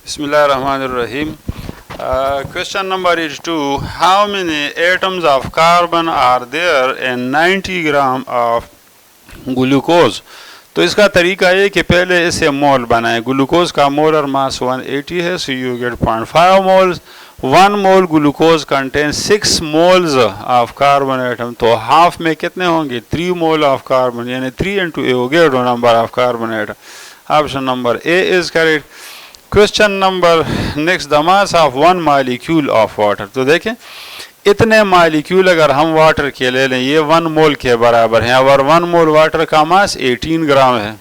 Bismillahirrahmanirrahim. Question number 82. How many atoms of carbon are there in 90 gram of glucose? तो इसका तरीका ये कि पहले इसे मोल बनाएं. ग्लूकोज का मोलर मास 180 है, so you get 0.5 moles. 1 mole glucose contains 6 moles of carbon atom. तो हाफ में कितने होंगे? 3 mole of carbon, यानी 3 into Avogadro number of carbon atom. Option number A is correct. Question number next, the mass of 1 molecule of water. तो देखें इतने molecule अगर हम वाटर के ले लें, ये 1 मोल के बराबर हैं, और 1 मोल वाटर का मास 18 ग्राम है,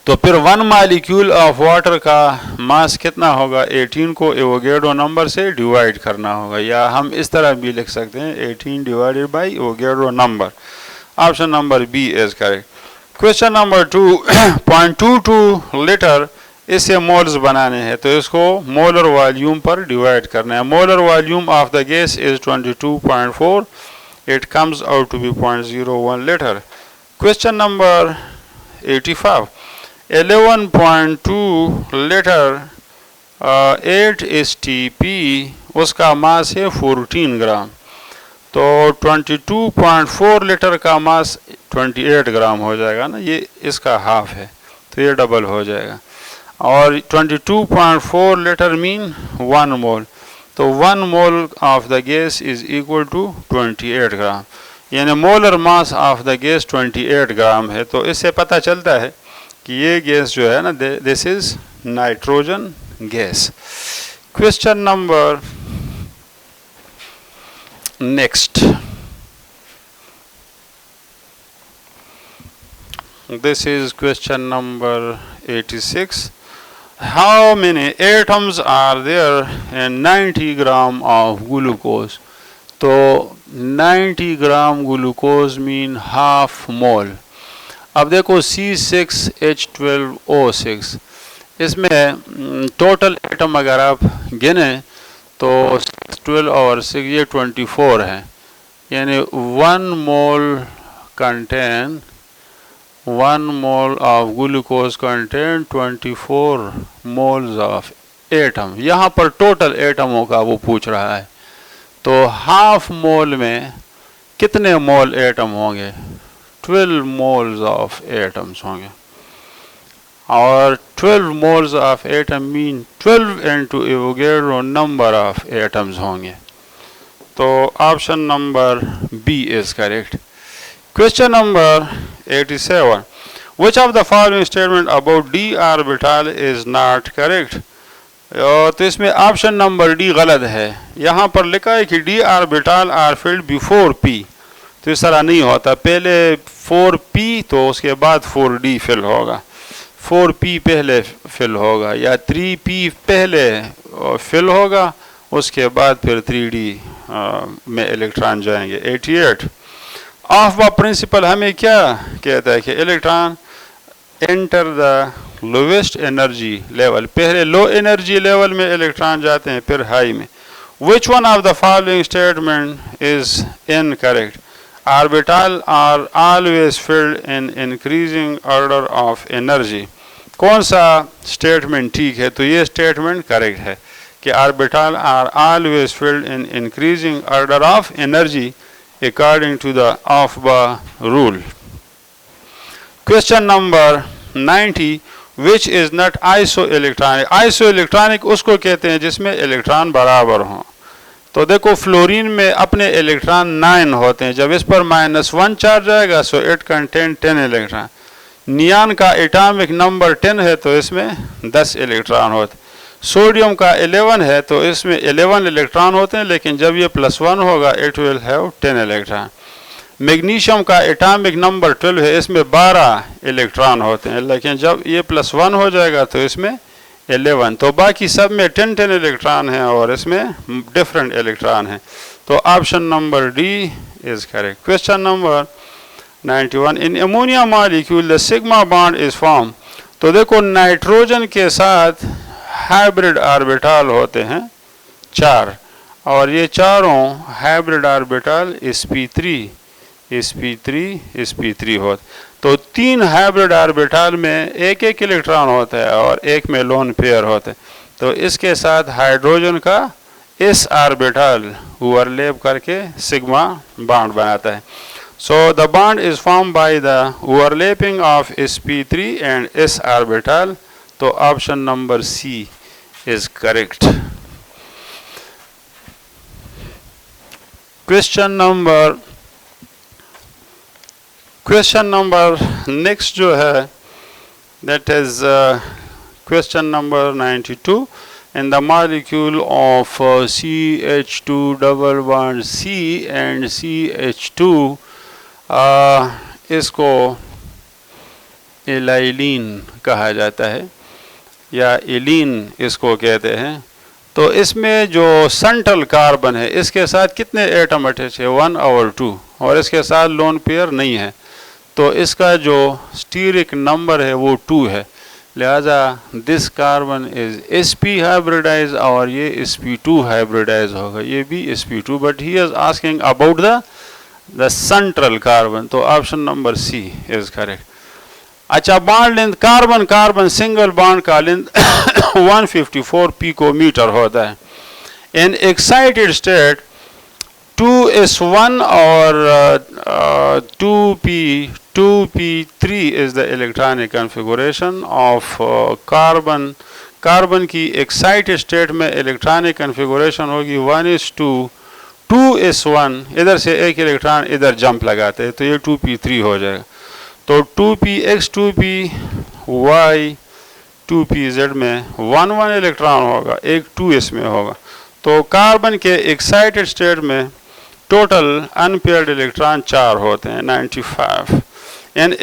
तो फिर 1 मालिक्यूल ऑफ वाटर का मास कितना होगा? 18 को एवोगैड्रो नंबर से डिवाइड करना होगा, या हम इस तरह भी लिख सकते हैं 18 divided by Avogadro number. Option number B is correct. Question number 2. 0.22 litre इसे मोल्स बनाने हैं, तो इसको मोलर वॉल्यूम पर डिवाइड करना है. Molar volume of the gas is 22.4. It comes out to be 0.01 litre. Question number 85. 11.2 litre 8 STP उसका मास है 14 ग्राम, तो 22.4 लीटर का मास 28 ग्राम हो जाएगा ना, ये इसका हाफ है, तो ये डबल हो जाएगा. और 22.4 लीटर मीन 1 मोल, तो 1 mole of the gas is equal to 28 gram, यानी molar mass of the gas 28 gram है. तो इससे पता चलता है कि ये गैस जो है ना, this is nitrogen gas. Question number next, this is question number 86. How many atoms are there in 90 gram of glucose? तो 90 gram glucose mean half mole. अब देखो C6H12O6, इसमें टोटल एटम अगर आप गिने तो 12 और 6 ये 24 है, यानी 1 मोल contain 1 mole of glucose contain 24 moles of atom. यहाँ पर टोटल एटमों का वो पूछ रहा है, तो हाफ मोल में कितने मोल एटम होंगे? 12 moles of atoms होंगे, और 12 moles of atom mean 12 into Avogadro number of atoms होंगे. तो option number B is correct. Question number 87. Which of the following statement about d orbital is not correct? तो इसमें option number D गलत है. यहाँ पर लिखा है कि d orbital are filled before p, तो इस तरह नहीं होता. पहले 4p तो उसके बाद 4d फिल होगा, 4p पहले फिल होगा, या 3p पहले फिल होगा, उसके बाद फिर 3d में इलेक्ट्रॉन जाएंगे. 88. ऑफ द प्रिंसिपल हमें क्या कहता है कि electron enter the lowest energy level, पहले लो एनर्जी लेवल में इलेक्ट्रॉन जाते हैं, फिर हाई में. Which one of the following statement is incorrect? Orbital are always filled in increasing order of energy. कौन सा स्टेटमेंट ठीक है? तो ये स्टेटमेंट करेक्ट है कि orbital are always filled in increasing order of energy according to the Aufbau rule. Question number 90. Which is not isoelectronic? Isoelectronic उसको कहते हैं जिसमें इलेक्ट्रॉन बराबर हों. तो देखो फ्लोरीन में अपने इलेक्ट्रॉन 9 होते हैं, जब इस पर -1 चार्ज आएगा सो इट कंटेन 10 इलेक्ट्रॉन. नियान का एटॉमिक नंबर 10 है, तो इसमें 10 इलेक्ट्रॉन होते. सोडियम का 11 है, तो इसमें 11 इलेक्ट्रॉन होते हैं, लेकिन जब ये +1 होगा it will have 10 electron. Magnesium का एटॉमिक नंबर 12 है, इसमें 12 इलेक्ट्रॉन होते हैं, लेकिन जब ये +1 हो जाएगा तो इसमें 11. तो बाकी सब में 10 इलेक्ट्रॉन हैं और इसमें डिफरेंट इलेक्ट्रॉन हैं. तो option number D is correct. Question number 91. In ammonia molecule the sigma bond is form. तो देखो नाइट्रोजन के साथ हाइब्रिड ऑर्बिटल होते हैं 4, और ये चारों hybrid orbital sp3 sp3 sp3 होते. तो 3 हाइब्रिड ऑर्बिटल में एक एक इलेक्ट्रॉन होता है और एक में लोन पेयर होते हैं। तो इसके साथ हाइड्रोजन का इस ऑर्बिटल ओवरलैप करके सिग्मा बॉन्ड बनाता है। So the bond is formed by the overlapping of sp3 and s orbital. तो option number C is correct. Question number next जो है, that is question number 92. In the molecule of CH2 double bond C and CH2, इसको एलाइलिन कहा जाता है या एलीन इसको कहते हैं। तो इसमें जो सेंट्रल कार्बन है इसके साथ कितने एटम अटैच है? 1 और 2, और इसके साथ लोन पेयर नहीं है। तो इसका जो स्टीरिक नंबर है वो 2 है, लिहाजा this carbon is sp hybridize और ये sp2 हाइब्रिडाइज होगा, ये भी sp2, but he is asking about the central carbon. तो option number C is correct. अच्छा, bond length, carbon carbon single bond का लेंथ 154 पिकोमीटर होता है। इन एक्साइटेड स्टेट 2s1 और 2p3 is the electronic configuration of carbon. Carbon की excited state में electronic configuration होगी 1s2 2s1, इधर से एक इलेक्ट्रॉन इधर जंप लगाते हैं तो ये 2p3 हो जाएगा। तो 2px 2py 2pz में 1 इलेक्ट्रॉन होगा, एक 2s में होगा। तो कार्बन के एक्साइटेड स्टेट में टोटल अनपेयर्ड इलेक्ट्रॉन 4 होते हैं, 95। And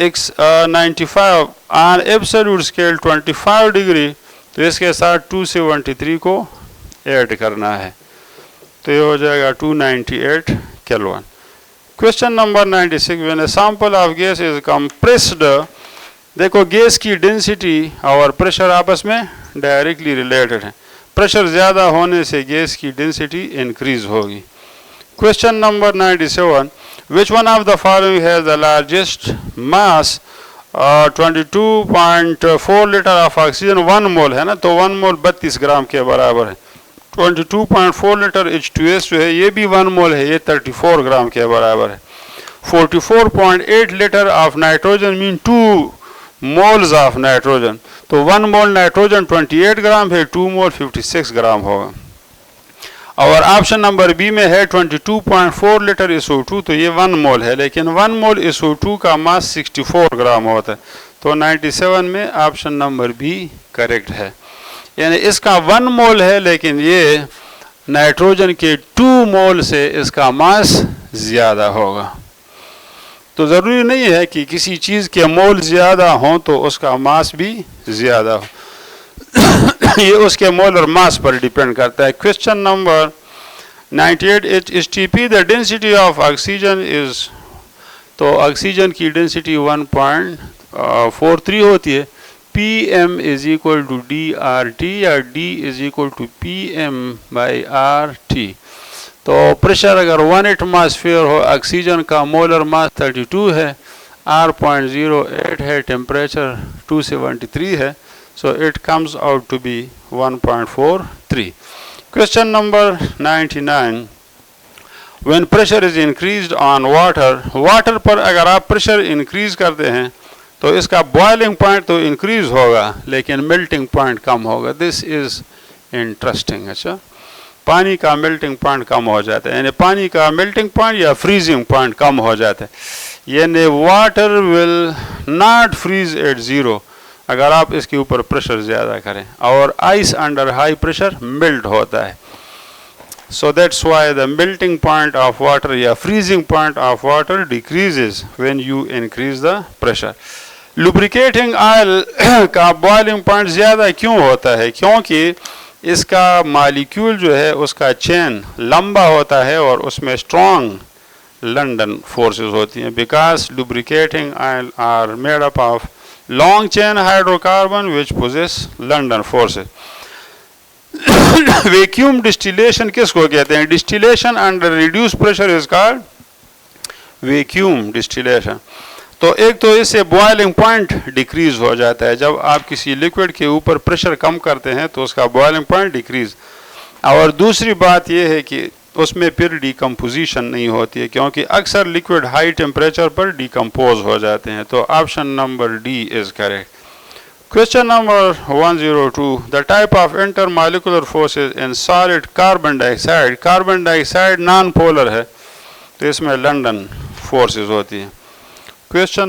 95 on absolute scale 25 degree, तो इसके साथ 273 को ऐड करना है, तो ये हो जाएगा 298 kelvin. Question number 96, when a sample of gas is compressed, देखो गैस की डेंसिटी और प्रेशर आपस में डायरेक्टली रिलेटेड है। प्रेशर ज़्यादा होने से गैस की डेंसिटी इंक्रीज होगी। Question number 97, which one of the following has the largest mass? 22.4 litre of oxygen 1 मोल है ना, तो 1 मोल 32 ग्राम के बराबर है। 22.4 लीटर H2S जो है ये भी 1 मोल है, ये 34 ग्राम के बराबर है। 44.8 litre of nitrogen mean 2 moles of nitrogen, तो 1 मोल नाइट्रोजन 28 ग्राम है, 2 मोल 56 ग्राम होगा। और ऑप्शन नंबर बी में है 22.4 लीटर SO2, तो ये 1 मोल है, लेकिन 1 मोल SO2 का मास 64 ग्राम होता है। तो 97 में ऑप्शन नंबर बी करेक्ट है, यानी इसका 1 मोल है लेकिन ये नाइट्रोजन के 2 मोल से इसका मास ज़्यादा होगा। तो ज़रूरी नहीं है कि किसी चीज़ के मोल ज़्यादा हों तो उसका मास भी ज़्यादा हो ये उसके मोल और मास पर डिपेंड करता है। Question number 98, HTP the density of oxygen is, तो ऑक्सीजन की डेंसिटी 1.43 होती है। PM is equal to DRT या D is equal to PM/RT। तो प्रेशर अगर 1 एटमॉस्फेयर हो, ऑक्सीजन का मोलर मास 32 है, R.08 है, टेम्परेचर 273 है, so it comes out to be 1.43। Question number 99, when pressure is increased on water, water पर अगर आप प्रेशर इंक्रीज करते हैं तो इसका बॉइलिंग पॉइंट तो इंक्रीज होगा लेकिन मेल्टिंग पॉइंट कम होगा। This is interesting. अच्छा, पानी का मेल्टिंग पॉइंट कम हो जाता है, यानी पानी का मेल्टिंग पॉइंट या फ्रीजिंग पॉइंट कम हो जाता है, यानी water will not freeze at 0 अगर आप इसके ऊपर प्रेशर ज़्यादा करें, और ice under high pressure melt होता है। So that's why the melting point of water या freezing point of water decreases when you increase the pressure. Lubricating oil का boiling point ज़्यादा क्यों होता है? क्योंकि इसका मालिक्यूल जो है उसका चेन लंबा होता है और उसमें strong London forces होती हैं, because lubricating oil are made up of long chain hydrocarbon which possess London forces. Vacuum distillation किसको कहते हैं? Distillation under reduce pressure is called vacuum distillation. तो एक तो इससे बॉइलिंग पॉइंट डिक्रीज हो जाता है, जब आप किसी लिक्विड के ऊपर प्रेशर कम करते हैं तो उसका बॉइलिंग पॉइंट डिक्रीज। और दूसरी बात यह है कि उसमें फिर डिकम्पोजिशन नहीं होती है, क्योंकि अक्सर लिक्विड हाई टेम्परेचर पर डिकम्पोज हो जाते हैं। तो option number D is correct. Question number 102, the type of intermolecular forces in solid carbon dioxide. Carbon dioxide non polar है, तो इसमें लंदन फोर्सेस होती है। क्वेश्चन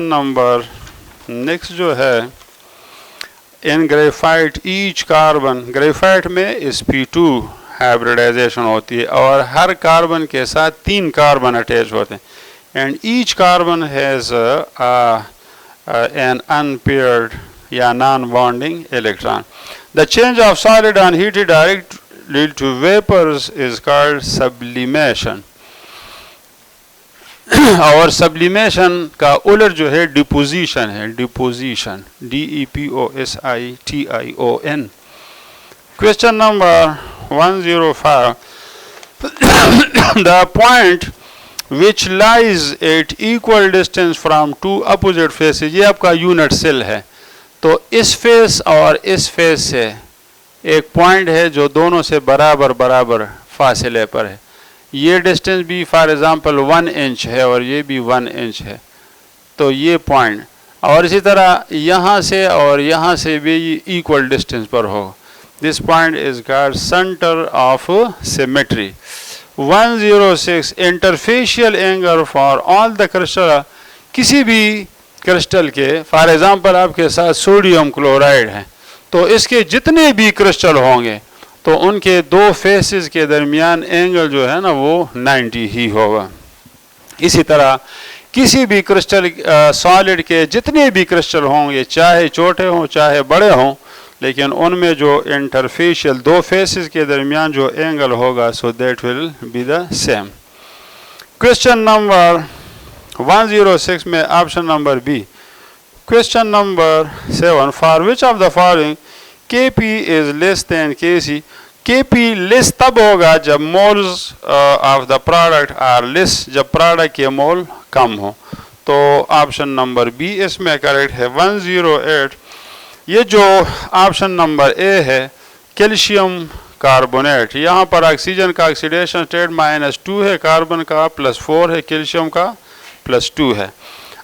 नंबर नेक्स्ट जो है, इन ग्रेफाइट ईच कार्बन, ग्रेफाइट में sp2 हाइब्रिडाइजेशन होती है और हर कार्बन के साथ 3 कार्बन अटैच होते हैं, and each carbon has an unpaired या non bonding electron. The change of solid on heated directly to vapours is called sublimation. और सब्लिमेशन का उलट जो है डिपोजिशन है, deposition, DEPOSITION। Question number 105, the point which lies at equal distance from 2 opposite faces. ये आपका unit cell है, तो इस फेस और इस फेस से एक पॉइंट है जो दोनों से बराबर बराबर फासले पर है। ये डिस्टेंस भी फॉर एग्जांपल 1 इंच है और ये भी 1 इंच है, तो ये पॉइंट, और इसी तरह यहाँ से और यहाँ से भी इक्वल डिस्टेंस पर हो। This point is called centre of symmetry. 106, interfacial angle for all the crystal. किसी भी क्रिस्टल के, फॉर एग्जांपल आपके साथ सोडियम क्लोराइड है, तो इसके जितने भी क्रिस्टल होंगे तो उनके 2 फेसेस के दरमियान एंगल जो है ना वो 90 ही होगा। इसी तरह किसी भी क्रिस्टल सॉलिड के जितने भी क्रिस्टल होंगे, चाहे छोटे हों चाहे बड़े हों, लेकिन उनमें जो इंटरफेशियल 2 फेसेस के दरमियान जो एंगल होगा, so that will be the same. Question number 106 में option number B. Question number 7, for which of the following Kp is less than Kc। Kp less तब होगा जब moles of the product are less, जब product के mole कम हो। तो option number B इसमें करेक्ट है। 108, ये जो ऑप्शन नंबर ए है, कैल्शियम कार्बोनेट, यहाँ पर ऑक्सीजन का ऑक्सीडेशन स्टेट -2 है, कार्बन का +4 है, कैल्शियम का +2 है।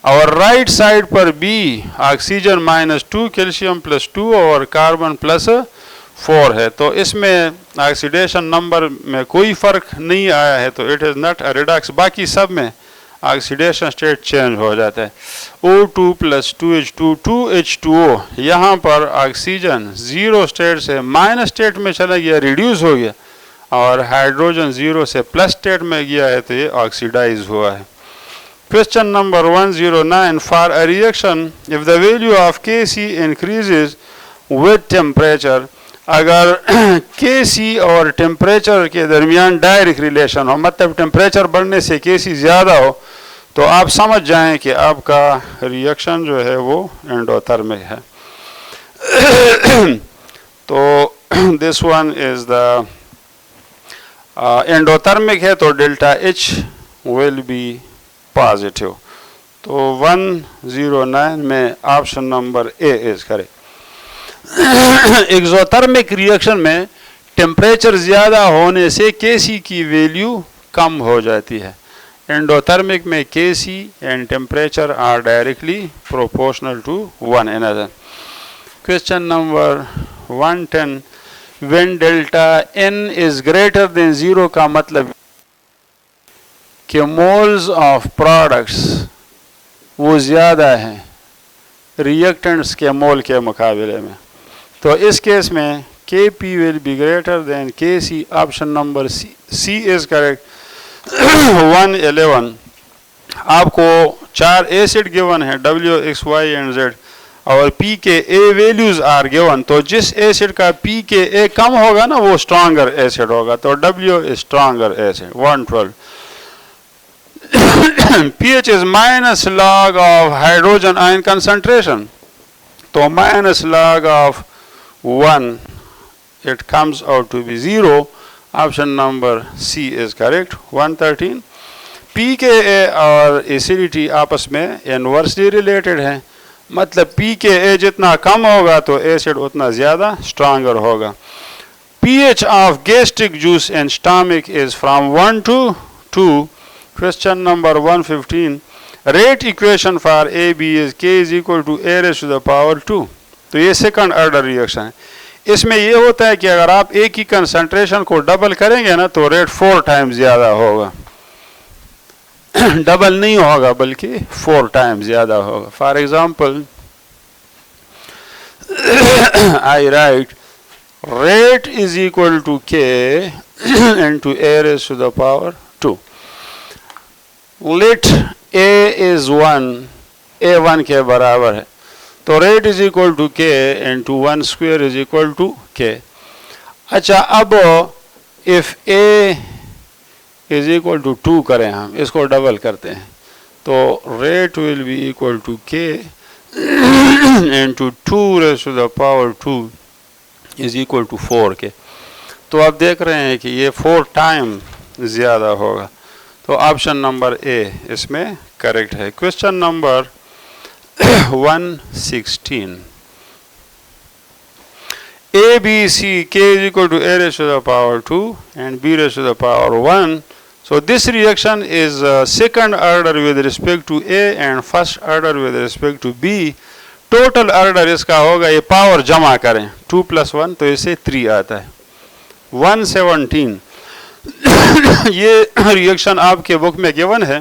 और राइट साइड पर बी ऑक्सीजन -2, कैल्शियम +2 और कार्बन +4 है। तो इसमें ऑक्सीडेशन नंबर में कोई फर्क नहीं आया है, तो it is not a Redux. बाकी सब में ऑक्सीडेशन स्टेट चेंज हो जाता है। O2 + 2H2 2H2O, यहाँ पर ऑक्सीजन 0 स्टेट से माइनस स्टेट में चला गया, रिड्यूस हो गया, और हाइड्रोजन 0 से प्लस स्टेट में गया है, तो ये ऑक्सीडाइज हुआ है। Question number 109, for a reaction if the value of Kc increases with temperature, अगर Kc और टेम्परेचर के दरमियान डायरेक्ट रिलेशन हो, मतलब टेम्परेचर बढ़ने से Kc ज़्यादा हो, तो आप समझ जाएं कि आपका रिएक्शन जो है वो एंडोथर्मिक है। तो this one is the endothermic है, तो delta H will be positive. तो 109 में option number A is correct. Exothermic reaction में टेम्परेचर ज़्यादा होने से Kc की वैल्यू कम हो जाती है। एंडोथर्मिक में Kc and temperature are directly proportional to one another. Question number 110, when delta N is greater than 0 का मतलब कि मोल्स ऑफ प्रोडक्ट्स वो ज़्यादा हैं रिएक्टेंट्स के मोल के मुकाबले में, तो इस केस में Kp will be greater than Kc। Option number C is correct. 111, आपको 4 एसिड गिवन है, W, X, Y and Z, और P के A वैल्यूज आर गिवन, तो जिस एसिड का P के A कम होगा ना वो स्ट्रॉन्गर एसिड होगा, तो W is stronger acid. 112, pH is minus log of hydrogen ion concentration, तो minus log of 1, it comes out to be 0. Option number C is correct. 113, pKa और acidity आपस में इनवर्सली रिलेटेड हैं, मतलब pKa जितना कम होगा तो एसिड उतना ज़्यादा स्ट्रांगर होगा। pH of gastric juice in stomach is from 1 to 2. Question number 115. Rate equation for AB is K is equal to A raised to the power 2. तो ये सेकंड ऑर्डर रिएक्शन है। इसमें ये होता है कि अगर आप एक ही कंसंट्रेशन को डबल करेंगे ना तो रेट 4 टाइम्स ज़्यादा होगा। डबल नहीं होगा बल्कि 4 टाइम्स ज़्यादा होगा। For example I right rate is equal to K into A raised to the power 2. Let A is 1, A 1 के बराबर है, तो rate is equal to K into 1 square is equal to K. अच्छा, अब if A is equal to 2 करें, हम इसको double करते हैं, तो rate will be equal to K into 2 raised to the power 2 is equal to 4 के। तो आप देख रहे हैं कि ये 4 टाइम ज़्यादा होगा, तो ऑप्शन नंबर ए इसमें करेक्ट है। Question number 116। A, B, C, K is equal to A raised to the power 2 and B raised to the power 1. So this reaction is second order with respect to A and first order with respect to B. Total order इसका होगा, ये power जमा करें 2 + 1 तो इसे 3 आता है। 117। ये रिएक्शन आपके बुक में गिवन है।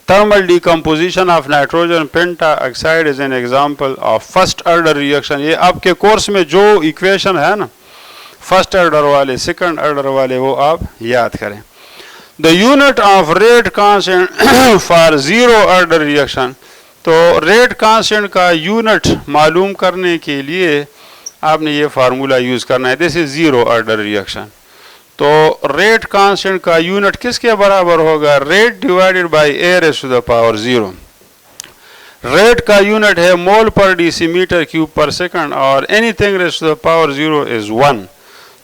Thermal decomposition of nitrogen pentoxide is an example of first order reaction. ये आपके कोर्स में जो इक्वेशन है ना, फर्स्ट ऑर्डर वाले सेकंड ऑर्डर वाले, वो आप याद करें। The unit of rate constant for zero order reaction, तो रेट कांस्टेंट का यूनिट मालूम करने के लिए आपने ये फार्मूला यूज़ करना है। This is zero order reaction. तो रेट कांस्टेंट का यूनिट किसके बराबर होगा? Rate divided by A raise to the power 0। Rate का यूनिट है mole per decimetre cube per second और anything raise to the power 0 is 1।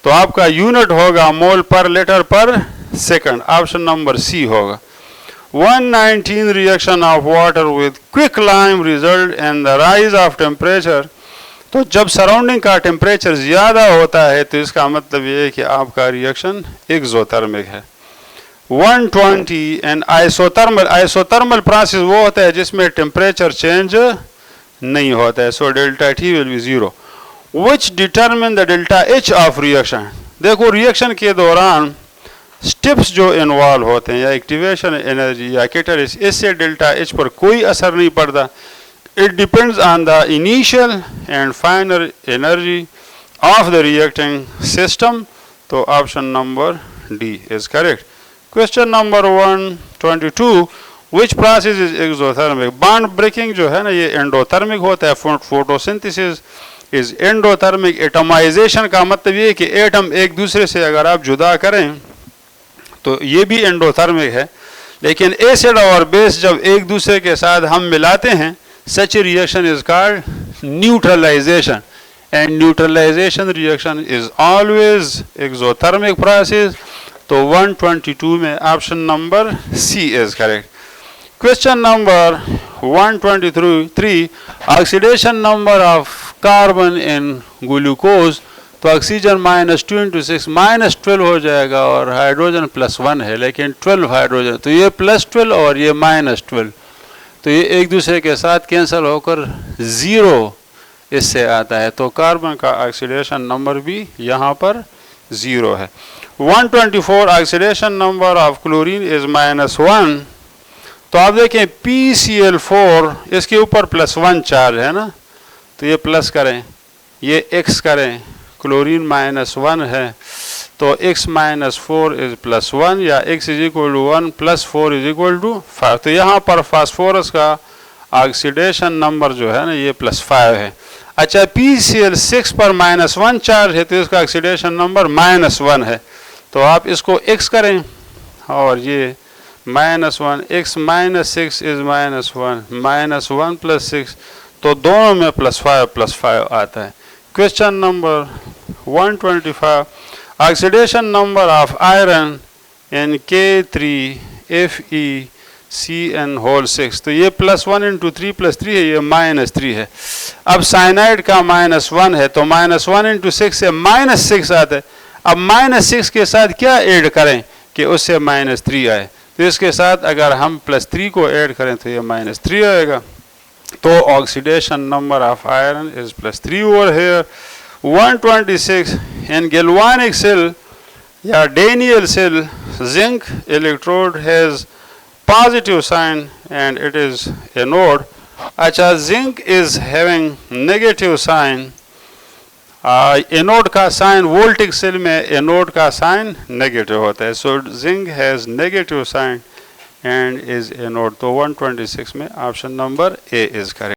तो आपका यूनिट होगा मोल पर लीटर पर सेकंड। ऑप्शन नंबर सी होगा। 119 reaction of water with quicklime result in the rise of temperature। तो जब सराउंडिंग का टेम्परेचर ज़्यादा होता है तो इसका मतलब ये है कि आपका रिएक्शन एक्सोथर्मिक है। 120 एंड आइसोथर्मल। आइसोथर्मल प्रोसेस वो होता है जिसमें टेम्परेचर चेंज नहीं होता है। So delta T will be 0 which determine the delta H of reaction. देखो रिएक्शन के दौरान स्टेप्स जो इन्वॉल्व होते हैं या एक्टिवेशन एनर्जी या कैटलिस्ट, इससे डेल्टा एच पर कोई असर नहीं पड़ता। It depends on the initial and final energy of the reacting system. तो option number D is correct. Question number 122 which process is exothermic. Bond breaking जो है ना ये एंडोथर्मिक होता है। Photosynthesis is endothermic. एटमाइजेशन का मतलब ये कि एटम एक दूसरे से अगर आप जुदा करें तो ये भी एंडोथर्मिक है। लेकिन एसिड और बेस जब एक दूसरे के साथ हम मिलाते हैं, such reaction is called neutralisation and neutralisation reaction is always exothermic process. तो 122 में option number C is correct. Question number 123 oxidation number of carbon in glucose. तो ऑक्सीजन -2 × 6 -12 हो जाएगा और हाइड्रोजन +1 है, लेकिन 12 हाइड्रोजन, तो ये +12 और ये -12, तो ये एक दूसरे के साथ कैंसिल होकर 0 इससे आता है। तो कार्बन का ऑक्सीडेशन नंबर भी यहाँ पर 0 है। 124 oxidation number of chlorine is -1। तो आप देखें PCl4 इसके ऊपर +1 चार्ज है ना, तो ये प्लस करें, ये x करें, क्लोरीन -1 है, तो x -4 इज +1 या x is equal to 1 + 4 is equal to 5। तो यहाँ पर फास्फोरस का ऑक्सीडेशन नंबर जो है ना ये +5 है। अच्छा, PCl6 पर -1 चार्ज है तो इसका ऑक्सीडेशन नंबर -1 है। तो आप इसको x करें और ये -1 x -6 इज -1 1 + 6, तो दोनों में +5 आता है। Question number 125 oxidation number of iron in K3 FeCN whole 6, तो ये +1 इंटू 3 + 3 है, ये -3 है। अब साइनाइड का -1 है, तो -1 इंटू 6 से -6 आता है। अब -6 के साथ क्या ऐड करें कि उससे -3 आए, तो इसके साथ अगर हम +3 को ऐड करें तो ये -3 आएगा। तो oxidation number of iron is +3 over here. 126 in galvanic cell या Daniell cell, zinc electrode has positive sign and it is anode. अच्छा, zinc is having negative sign. Anode का साइन वोल्टिक सेल में anode का sign negative होता है, so zinc has negative sign and is anode. तो 126 में option number A is correct.